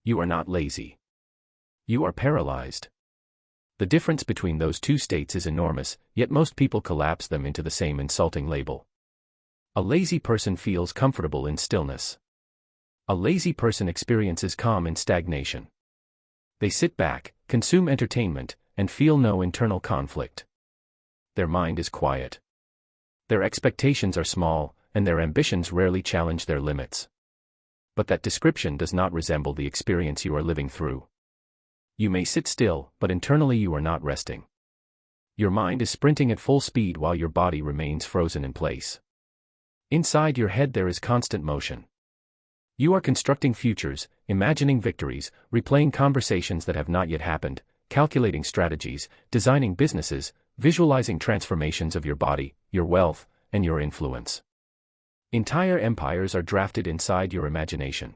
You are not lazy. You are paralyzed. The difference between those two states is enormous, yet most people collapse them into the same insulting label. A lazy person feels comfortable in stillness. A lazy person experiences calm in stagnation. They sit back, consume entertainment, and feel no internal conflict. Their mind is quiet. Their expectations are small, and their ambitions rarely challenge their limits. But that description does not resemble the experience you are living through. You may sit still, but internally you are not resting. Your mind is sprinting at full speed while your body remains frozen in place. Inside your head there is constant motion. You are constructing futures, imagining victories, replaying conversations that have not yet happened, calculating strategies, designing businesses, visualizing transformations of your body, your wealth, and your influence. Entire empires are drafted inside your imagination.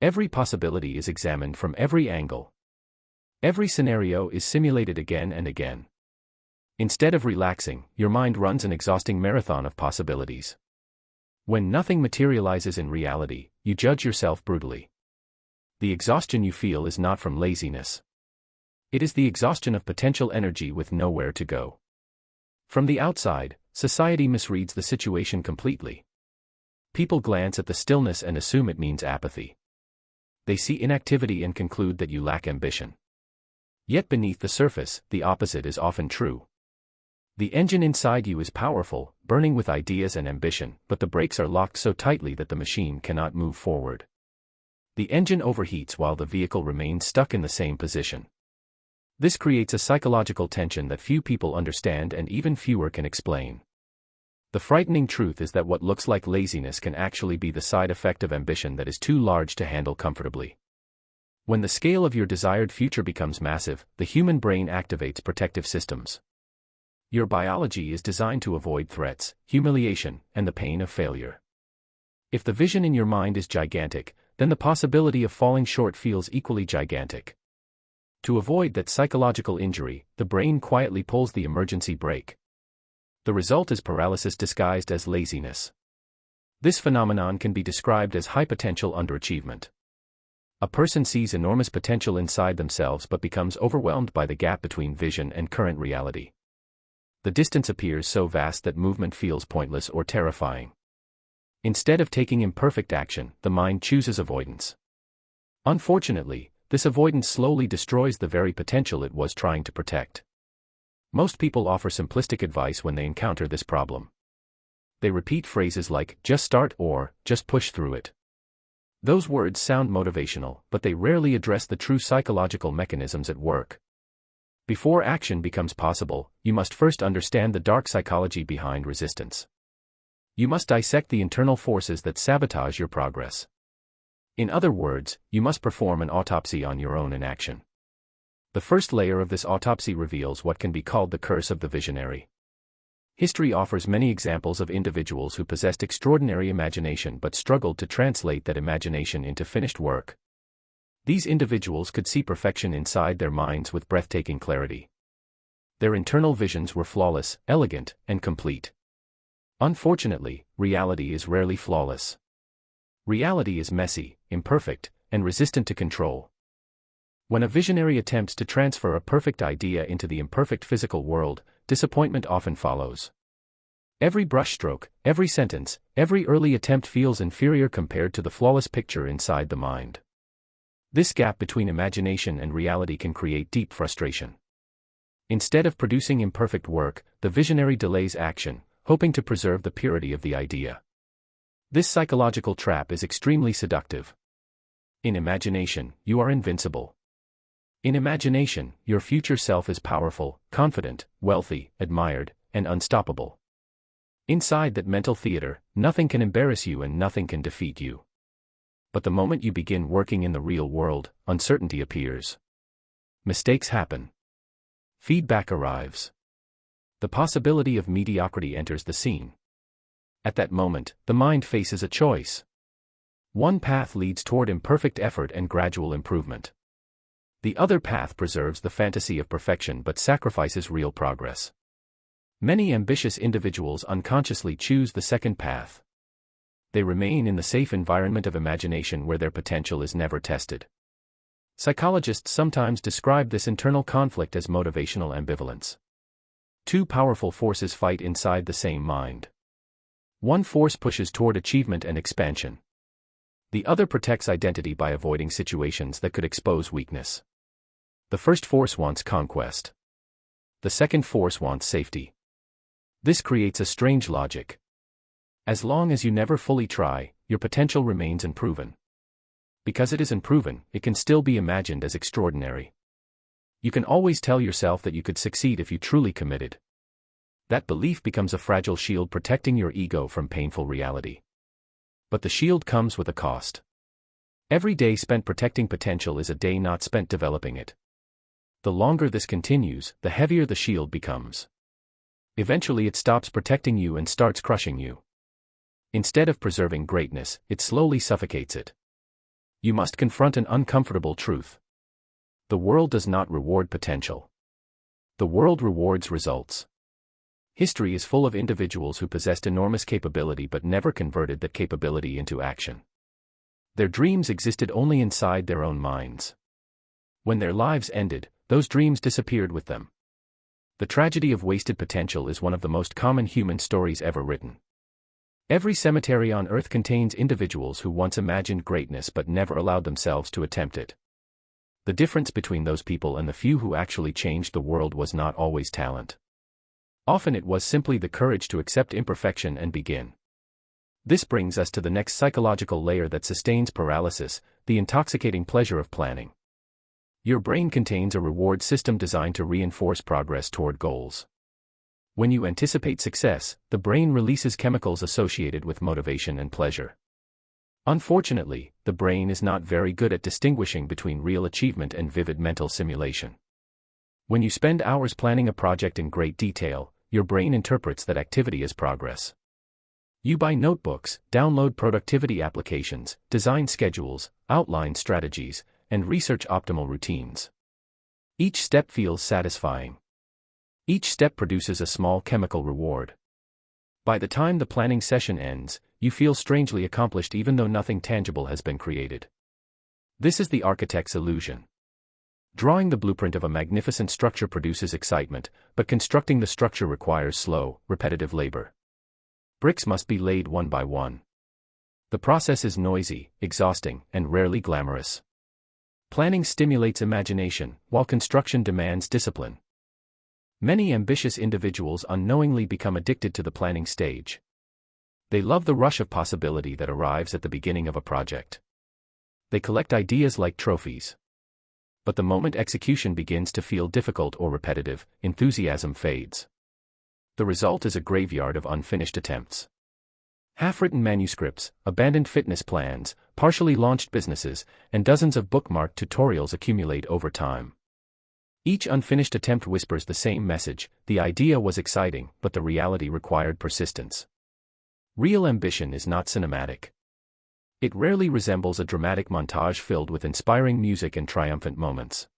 Every possibility is examined from every angle. Every scenario is simulated again and again. Instead of relaxing, your mind runs an exhausting marathon of possibilities. When nothing materializes in reality, you judge yourself brutally. The exhaustion you feel is not from laziness. It is the exhaustion of potential energy with nowhere to go. From the outside, society misreads the situation completely. People glance at the stillness and assume it means apathy. They see inactivity and conclude that you lack ambition. Yet beneath the surface, the opposite is often true. The engine inside you is powerful, burning with ideas and ambition, but the brakes are locked so tightly that the machine cannot move forward. The engine overheats while the vehicle remains stuck in the same position. This creates a psychological tension that few people understand and even fewer can explain. The frightening truth is that what looks like laziness can actually be the side effect of ambition that is too large to handle comfortably. When the scale of your desired future becomes massive, the human brain activates protective systems. Your biology is designed to avoid threats, humiliation, and the pain of failure. If the vision in your mind is gigantic, then the possibility of falling short feels equally gigantic. To avoid that psychological injury, the brain quietly pulls the emergency brake. The result is paralysis disguised as laziness. This phenomenon can be described as high potential underachievement. A person sees enormous potential inside themselves but becomes overwhelmed by the gap between vision and current reality. The distance appears so vast that movement feels pointless or terrifying. Instead of taking imperfect action, the mind chooses avoidance. Unfortunately, this avoidance slowly destroys the very potential it was trying to protect. Most people offer simplistic advice when they encounter this problem. They repeat phrases like, just start or, just push through it. Those words sound motivational, but they rarely address the true psychological mechanisms at work. Before action becomes possible, you must first understand the dark psychology behind resistance. You must dissect the internal forces that sabotage your progress. In other words, you must perform an autopsy on your own inaction. The first layer of this autopsy reveals what can be called the curse of the visionary. History offers many examples of individuals who possessed extraordinary imagination but struggled to translate that imagination into finished work. These individuals could see perfection inside their minds with breathtaking clarity. Their internal visions were flawless, elegant, and complete. Unfortunately, reality is rarely flawless. Reality is messy, imperfect, and resistant to control. When a visionary attempts to transfer a perfect idea into the imperfect physical world, disappointment often follows. Every brushstroke, every sentence, every early attempt feels inferior compared to the flawless picture inside the mind. This gap between imagination and reality can create deep frustration. Instead of producing imperfect work, the visionary delays action, hoping to preserve the purity of the idea. This psychological trap is extremely seductive. In imagination, you are invincible. In imagination, your future self is powerful, confident, wealthy, admired, and unstoppable. Inside that mental theater, nothing can embarrass you and nothing can defeat you. But the moment you begin working in the real world, uncertainty appears. Mistakes happen. Feedback arrives. The possibility of mediocrity enters the scene. At that moment, the mind faces a choice. One path leads toward imperfect effort and gradual improvement. The other path preserves the fantasy of perfection but sacrifices real progress. Many ambitious individuals unconsciously choose the second path. They remain in the safe environment of imagination where their potential is never tested. Psychologists sometimes describe this internal conflict as motivational ambivalence. Two powerful forces fight inside the same mind. One force pushes toward achievement and expansion. The other protects identity by avoiding situations that could expose weakness. The first force wants conquest. The second force wants safety. This creates a strange logic. As long as you never fully try, your potential remains unproven. Because it is unproven, it can still be imagined as extraordinary. You can always tell yourself that you could succeed if you truly committed. That belief becomes a fragile shield protecting your ego from painful reality. But the shield comes with a cost. Every day spent protecting potential is a day not spent developing it. The longer this continues, the heavier the shield becomes. Eventually it stops protecting you and starts crushing you. Instead of preserving greatness, it slowly suffocates it. You must confront an uncomfortable truth. The world does not reward potential. The world rewards results. History is full of individuals who possessed enormous capability but never converted that capability into action. Their dreams existed only inside their own minds. When their lives ended, those dreams disappeared with them. The tragedy of wasted potential is one of the most common human stories ever written. Every cemetery on earth contains individuals who once imagined greatness but never allowed themselves to attempt it. The difference between those people and the few who actually changed the world was not always talent. Often it was simply the courage to accept imperfection and begin. This brings us to the next psychological layer that sustains paralysis, the intoxicating pleasure of planning. Your brain contains a reward system designed to reinforce progress toward goals. When you anticipate success, the brain releases chemicals associated with motivation and pleasure. Unfortunately, the brain is not very good at distinguishing between real achievement and vivid mental simulation. When you spend hours planning a project in great detail, your brain interprets that activity as progress. You buy notebooks, download productivity applications, design schedules, outline strategies, and research optimal routines. Each step feels satisfying. Each step produces a small chemical reward. By the time the planning session ends, you feel strangely accomplished even though nothing tangible has been created. This is the architect's illusion. Drawing the blueprint of a magnificent structure produces excitement, but constructing the structure requires slow, repetitive labor. Bricks must be laid one by one. The process is noisy, exhausting, and rarely glamorous. Planning stimulates imagination, while construction demands discipline. Many ambitious individuals unknowingly become addicted to the planning stage. They love the rush of possibility that arrives at the beginning of a project. They collect ideas like trophies. But the moment execution begins to feel difficult or repetitive, enthusiasm fades. The result is a graveyard of unfinished attempts. Half-written manuscripts, abandoned fitness plans, partially launched businesses, and dozens of bookmarked tutorials accumulate over time. Each unfinished attempt whispers the same message: the idea was exciting, but the reality required persistence. Real ambition is not cinematic. It rarely resembles a dramatic montage filled with inspiring music and triumphant moments.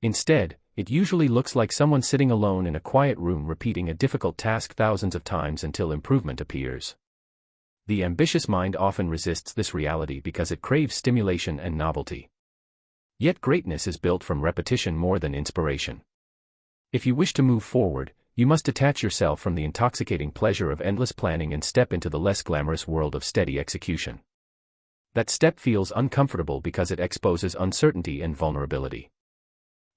Instead, it usually looks like someone sitting alone in a quiet room repeating a difficult task thousands of times until improvement appears. The ambitious mind often resists this reality because it craves stimulation and novelty. Yet greatness is built from repetition more than inspiration. If you wish to move forward, you must detach yourself from the intoxicating pleasure of endless planning and step into the less glamorous world of steady execution. That step feels uncomfortable because it exposes uncertainty and vulnerability.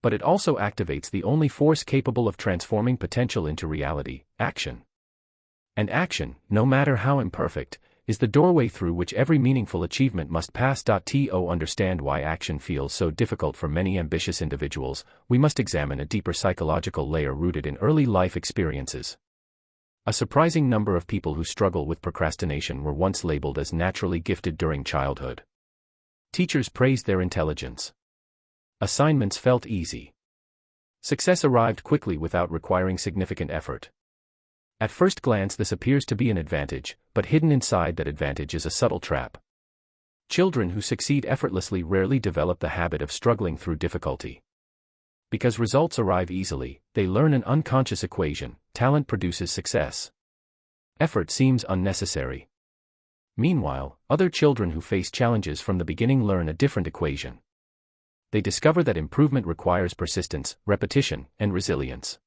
But it also activates the only force capable of transforming potential into reality: action. And action, no matter how imperfect, is the doorway through which every meaningful achievement must pass. To understand why action feels so difficult for many ambitious individuals, we must examine a deeper psychological layer rooted in early life experiences. A surprising number of people who struggle with procrastination were once labeled as naturally gifted during childhood. Teachers praised their intelligence. Assignments felt easy. Success arrived quickly without requiring significant effort. At first glance this appears to be an advantage, but hidden inside that advantage is a subtle trap. Children who succeed effortlessly rarely develop the habit of struggling through difficulty. Because results arrive easily, they learn an unconscious equation: talent produces success. Effort seems unnecessary. Meanwhile, other children who face challenges from the beginning learn a different equation. They discover that improvement requires persistence, repetition, and resilience.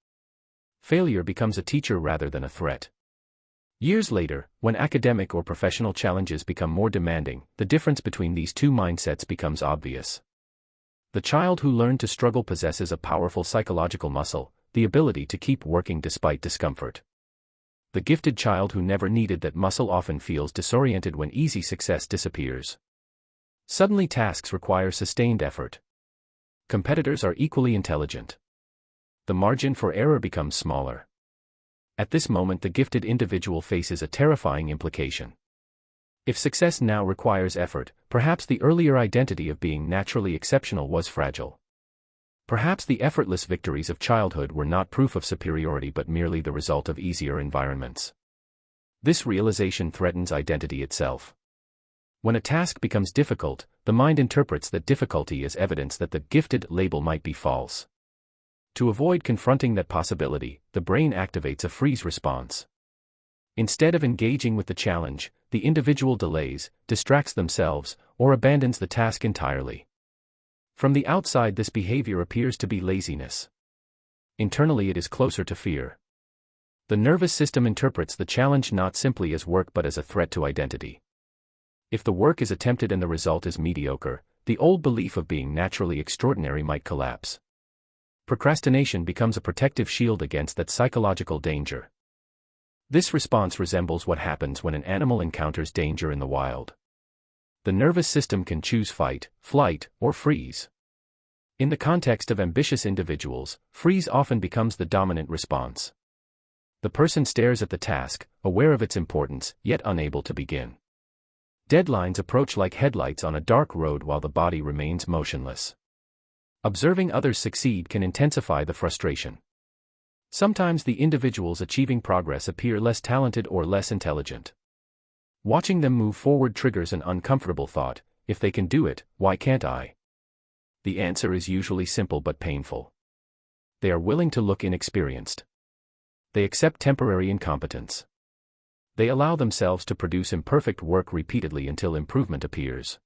Failure becomes a teacher rather than a threat. Years later, when academic or professional challenges become more demanding, the difference between these two mindsets becomes obvious. The child who learned to struggle possesses a powerful psychological muscle, the ability to keep working despite discomfort. The gifted child who never needed that muscle often feels disoriented when easy success disappears. Suddenly tasks require sustained effort. Competitors are equally intelligent. The margin for error becomes smaller. At this moment the gifted individual faces a terrifying implication. If success now requires effort, perhaps the earlier identity of being naturally exceptional was fragile. Perhaps the effortless victories of childhood were not proof of superiority but merely the result of easier environments. This realization threatens identity itself. When a task becomes difficult, the mind interprets that difficulty as evidence that the gifted label might be false. To avoid confronting that possibility, the brain activates a freeze response. Instead of engaging with the challenge, the individual delays, distracts themselves, or abandons the task entirely. From the outside, this behavior appears to be laziness. Internally, it is closer to fear. The nervous system interprets the challenge not simply as work but as a threat to identity. If the work is attempted and the result is mediocre, the old belief of being naturally extraordinary might collapse. Procrastination becomes a protective shield against that psychological danger. This response resembles what happens when an animal encounters danger in the wild. The nervous system can choose fight, flight, or freeze. In the context of ambitious individuals, freeze often becomes the dominant response. The person stares at the task, aware of its importance, yet unable to begin. Deadlines approach like headlights on a dark road while the body remains motionless. Observing others succeed can intensify the frustration. Sometimes the individuals achieving progress appear less talented or less intelligent. Watching them move forward triggers an uncomfortable thought: if they can do it, why can't I? The answer is usually simple but painful. They are willing to look inexperienced. They accept temporary incompetence. They allow themselves to produce imperfect work repeatedly until improvement appears.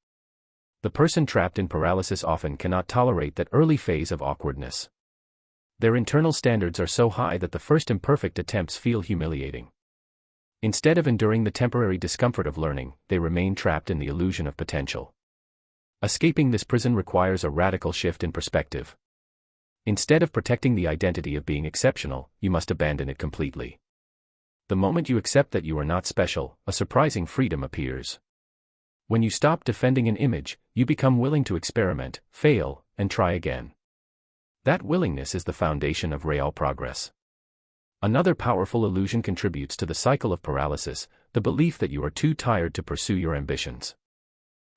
The person trapped in paralysis often cannot tolerate that early phase of awkwardness. Their internal standards are so high that the first imperfect attempts feel humiliating. Instead of enduring the temporary discomfort of learning, they remain trapped in the illusion of potential. Escaping this prison requires a radical shift in perspective. Instead of protecting the identity of being exceptional, you must abandon it completely. The moment you accept that you are not special, a surprising freedom appears. When you stop defending an image, you become willing to experiment, fail, and try again. That willingness is the foundation of real progress. Another powerful illusion contributes to the cycle of paralysis: the belief that you are too tired to pursue your ambitions.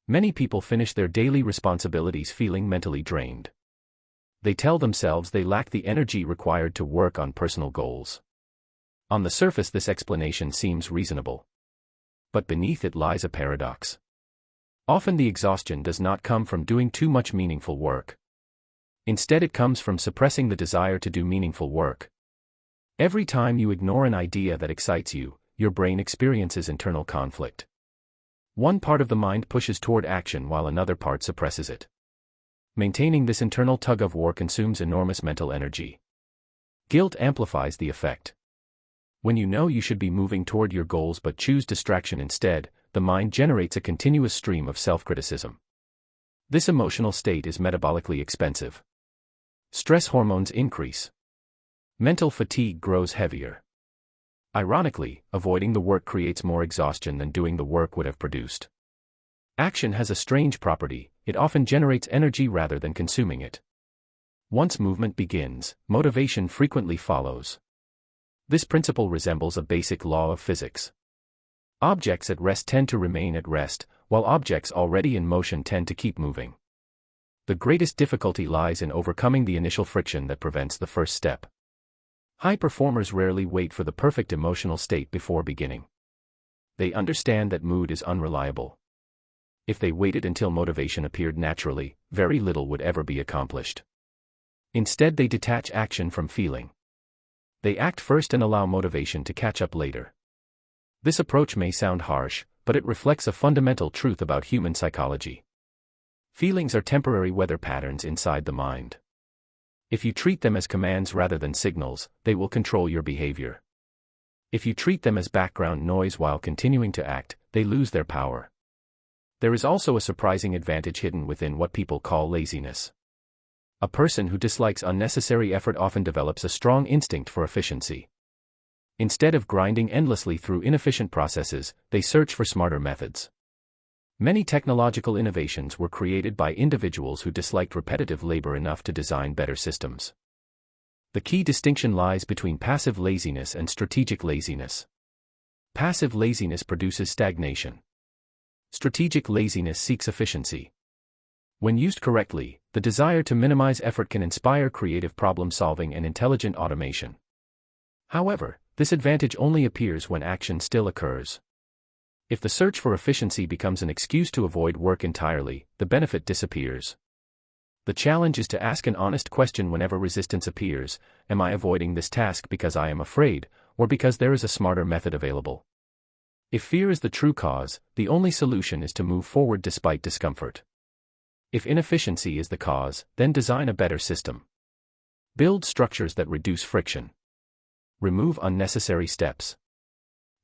Many people finish their daily responsibilities feeling mentally drained. They tell themselves they lack the energy required to work on personal goals. On the surface, this explanation seems reasonable. But beneath it lies a paradox. Often the exhaustion does not come from doing too much meaningful work. Instead, it comes from suppressing the desire to do meaningful work. Every time you ignore an idea that excites you, your brain experiences internal conflict. One part of the mind pushes toward action while another part suppresses it. Maintaining this internal tug-of-war consumes enormous mental energy. Guilt amplifies the effect. When you know you should be moving toward your goals but choose distraction instead, the mind generates a continuous stream of self-criticism. This emotional state is metabolically expensive. Stress hormones increase. Mental fatigue grows heavier. Ironically, avoiding the work creates more exhaustion than doing the work would have produced. Action has a strange property: it often generates energy rather than consuming it. Once movement begins, motivation frequently follows. This principle resembles a basic law of physics. Objects at rest tend to remain at rest, while objects already in motion tend to keep moving. The greatest difficulty lies in overcoming the initial friction that prevents the first step. High performers rarely wait for the perfect emotional state before beginning. They understand that mood is unreliable. If they waited until motivation appeared naturally, very little would ever be accomplished. Instead, they detach action from feeling. They act first and allow motivation to catch up later. This approach may sound harsh, but it reflects a fundamental truth about human psychology. Feelings are temporary weather patterns inside the mind. If you treat them as commands rather than signals, they will control your behavior. If you treat them as background noise while continuing to act, they lose their power. There is also a surprising advantage hidden within what people call laziness. A person who dislikes unnecessary effort often develops a strong instinct for efficiency. Instead of grinding endlessly through inefficient processes, they search for smarter methods. Many technological innovations were created by individuals who disliked repetitive labor enough to design better systems. The key distinction lies between passive laziness and strategic laziness. Passive laziness produces stagnation. Strategic laziness seeks efficiency. When used correctly, the desire to minimize effort can inspire creative problem-solving and intelligent automation. However, this advantage only appears when action still occurs. If the search for efficiency becomes an excuse to avoid work entirely, the benefit disappears. The challenge is to ask an honest question whenever resistance appears: am I avoiding this task because I am afraid, or because there is a smarter method available? If fear is the true cause, the only solution is to move forward despite discomfort. If inefficiency is the cause, then design a better system. Build structures that reduce friction. Remove unnecessary steps.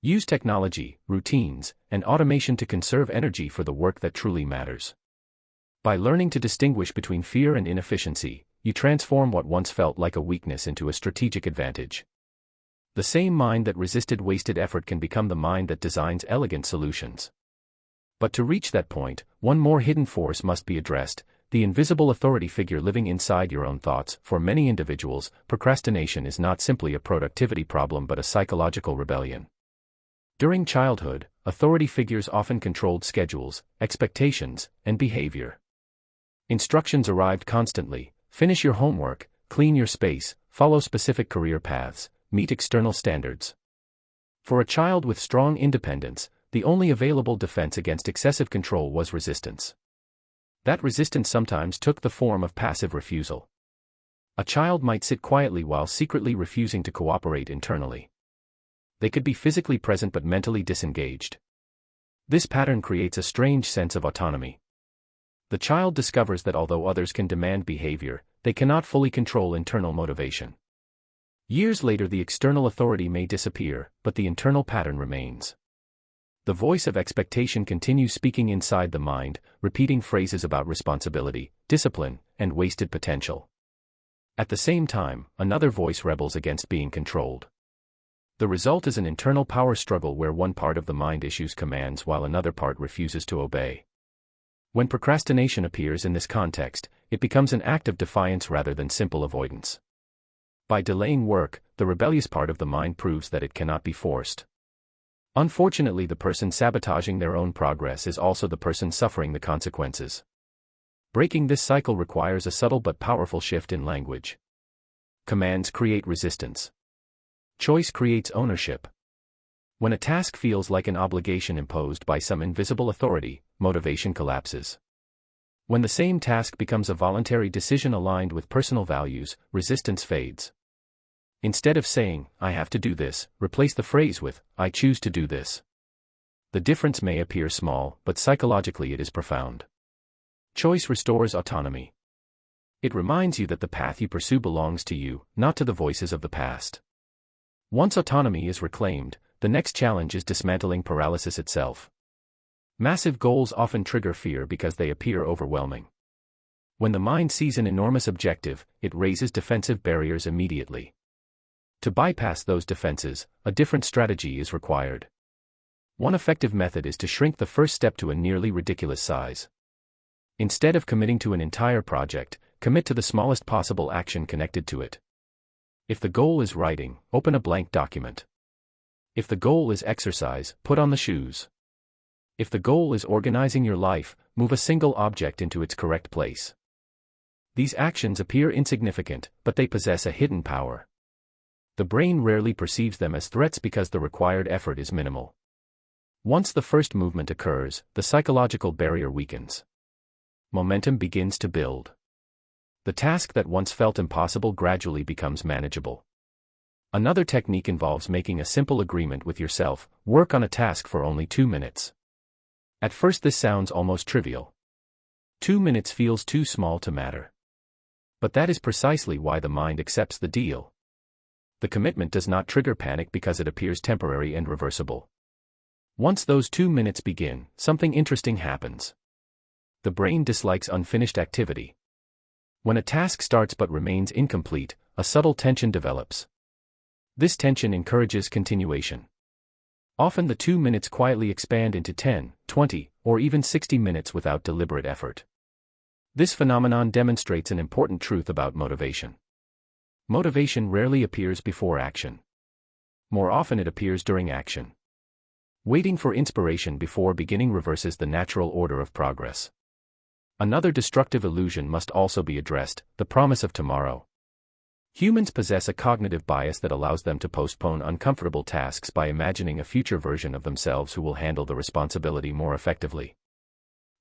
Use technology, routines, and automation to conserve energy for the work that truly matters. By learning to distinguish between fear and inefficiency, you transform what once felt like a weakness into a strategic advantage. The same mind that resisted wasted effort can become the mind that designs elegant solutions. But to reach that point, one more hidden force must be addressed: the invisible authority figure living inside your own thoughts. For many individuals, procrastination is not simply a productivity problem but a psychological rebellion. During childhood, authority figures often controlled schedules, expectations, and behavior. Instructions arrived constantly: finish your homework, clean your space, follow specific career paths, meet external standards. For a child with strong independence, the only available defense against excessive control was resistance. That resistance sometimes took the form of passive refusal. A child might sit quietly while secretly refusing to cooperate internally. They could be physically present but mentally disengaged. This pattern creates a strange sense of autonomy. The child discovers that although others can demand behavior, they cannot fully control internal motivation. Years later, the external authority may disappear, but the internal pattern remains. The voice of expectation continues speaking inside the mind, repeating phrases about responsibility, discipline, and wasted potential. At the same time, another voice rebels against being controlled. The result is an internal power struggle where one part of the mind issues commands while another part refuses to obey. When procrastination appears in this context, it becomes an act of defiance rather than simple avoidance. By delaying work, the rebellious part of the mind proves that it cannot be forced. Unfortunately, the person sabotaging their own progress is also the person suffering the consequences. Breaking this cycle requires a subtle but powerful shift in language. Commands create resistance. Choice creates ownership. When a task feels like an obligation imposed by some invisible authority, motivation collapses. When the same task becomes a voluntary decision aligned with personal values, resistance fades. Instead of saying, "I have to do this," replace the phrase with, "I choose to do this." The difference may appear small, but psychologically it is profound. Choice restores autonomy. It reminds you that the path you pursue belongs to you, not to the voices of the past. Once autonomy is reclaimed, the next challenge is dismantling paralysis itself. Massive goals often trigger fear because they appear overwhelming. When the mind sees an enormous objective, it raises defensive barriers immediately. To bypass those defenses, a different strategy is required. One effective method is to shrink the first step to a nearly ridiculous size. Instead of committing to an entire project, commit to the smallest possible action connected to it. If the goal is writing, open a blank document. If the goal is exercise, put on the shoes. If the goal is organizing your life, move a single object into its correct place. These actions appear insignificant, but they possess a hidden power. The brain rarely perceives them as threats because the required effort is minimal. Once the first movement occurs, the psychological barrier weakens. Momentum begins to build. The task that once felt impossible gradually becomes manageable. Another technique involves making a simple agreement with yourself: work on a task for only 2 minutes. At first this sounds almost trivial. 2 minutes feels too small to matter. But that is precisely why the mind accepts the deal. The commitment does not trigger panic because it appears temporary and reversible. Once those 2 minutes begin, something interesting happens. The brain dislikes unfinished activity. When a task starts but remains incomplete, a subtle tension develops. This tension encourages continuation. Often the 2 minutes quietly expand into 10, 20, or even 60 minutes without deliberate effort. This phenomenon demonstrates an important truth about motivation. Motivation rarely appears before action. More often it appears during action. Waiting for inspiration before beginning reverses the natural order of progress. Another destructive illusion must also be addressed: the promise of tomorrow. Humans possess a cognitive bias that allows them to postpone uncomfortable tasks by imagining a future version of themselves who will handle the responsibility more effectively.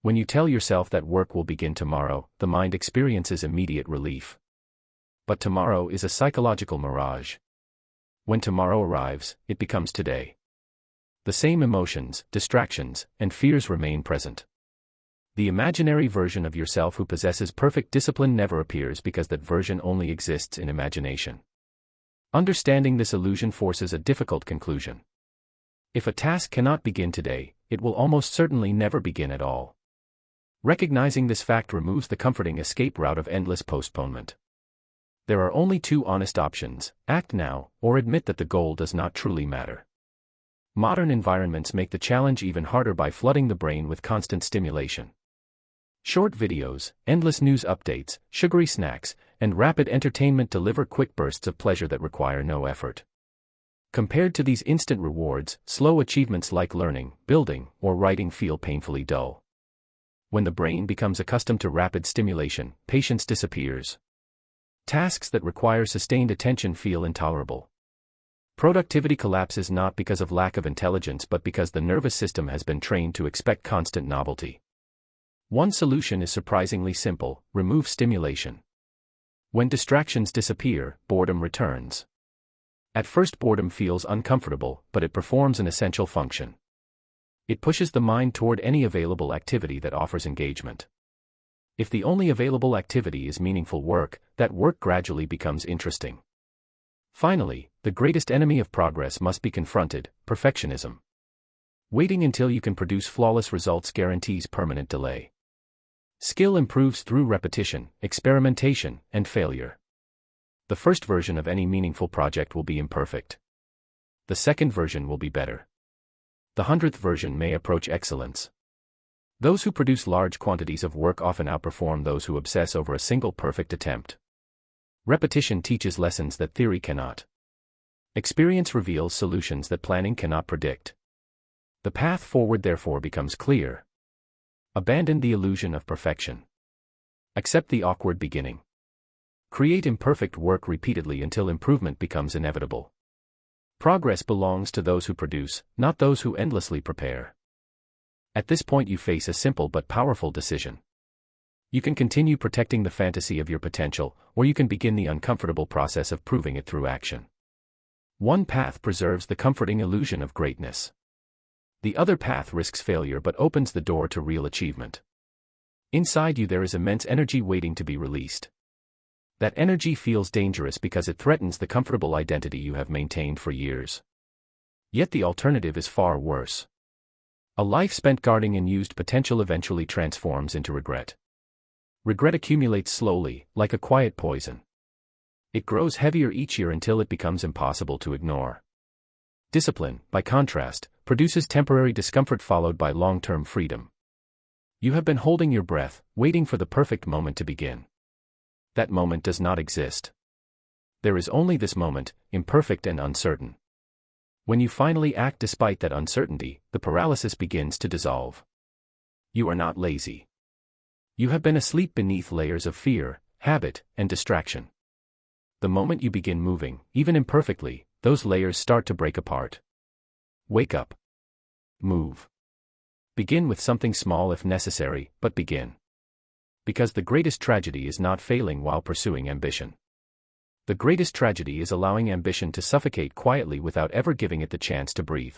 When you tell yourself that work will begin tomorrow, the mind experiences immediate relief. But tomorrow is a psychological mirage. When tomorrow arrives, it becomes today. The same emotions, distractions, and fears remain present. The imaginary version of yourself who possesses perfect discipline never appears because that version only exists in imagination. Understanding this illusion forces a difficult conclusion. If a task cannot begin today, it will almost certainly never begin at all. Recognizing this fact removes the comforting escape route of endless postponement. There are only two honest options: act now, or admit that the goal does not truly matter. Modern environments make the challenge even harder by flooding the brain with constant stimulation. Short videos, endless news updates, sugary snacks, and rapid entertainment deliver quick bursts of pleasure that require no effort. Compared to these instant rewards, slow achievements like learning, building, or writing feel painfully dull. When the brain becomes accustomed to rapid stimulation, patience disappears. Tasks that require sustained attention feel intolerable. Productivity collapses not because of lack of intelligence but because the nervous system has been trained to expect constant novelty. One solution is surprisingly simple: remove stimulation. When distractions disappear, boredom returns. At first, boredom feels uncomfortable, but it performs an essential function. It pushes the mind toward any available activity that offers engagement. If the only available activity is meaningful work, that work gradually becomes interesting. Finally, the greatest enemy of progress must be confronted: perfectionism. Waiting until you can produce flawless results guarantees permanent delay. Skill improves through repetition, experimentation, and failure. The first version of any meaningful project will be imperfect. The second version will be better. The 100th version may approach excellence. Those who produce large quantities of work often outperform those who obsess over a single perfect attempt. Repetition teaches lessons that theory cannot. Experience reveals solutions that planning cannot predict. The path forward therefore becomes clear. Abandon the illusion of perfection. Accept the awkward beginning. Create imperfect work repeatedly until improvement becomes inevitable. Progress belongs to those who produce, not those who endlessly prepare. At this point you face a simple but powerful decision. You can continue protecting the fantasy of your potential, or you can begin the uncomfortable process of proving it through action. One path preserves the comforting illusion of greatness. The other path risks failure but opens the door to real achievement. Inside you there is immense energy waiting to be released. That energy feels dangerous because it threatens the comfortable identity you have maintained for years. Yet the alternative is far worse. A life spent guarding unused potential eventually transforms into regret. Regret accumulates slowly, like a quiet poison. It grows heavier each year until it becomes impossible to ignore. Discipline, by contrast, produces temporary discomfort followed by long-term freedom. You have been holding your breath, waiting for the perfect moment to begin. That moment does not exist. There is only this moment, imperfect and uncertain. When you finally act despite that uncertainty, the paralysis begins to dissolve. You are not lazy. You have been asleep beneath layers of fear, habit, and distraction. The moment you begin moving, even imperfectly, those layers start to break apart. Wake up. Move. Begin with something small if necessary, but begin. Because the greatest tragedy is not failing while pursuing ambition. The greatest tragedy is allowing ambition to suffocate quietly without ever giving it the chance to breathe.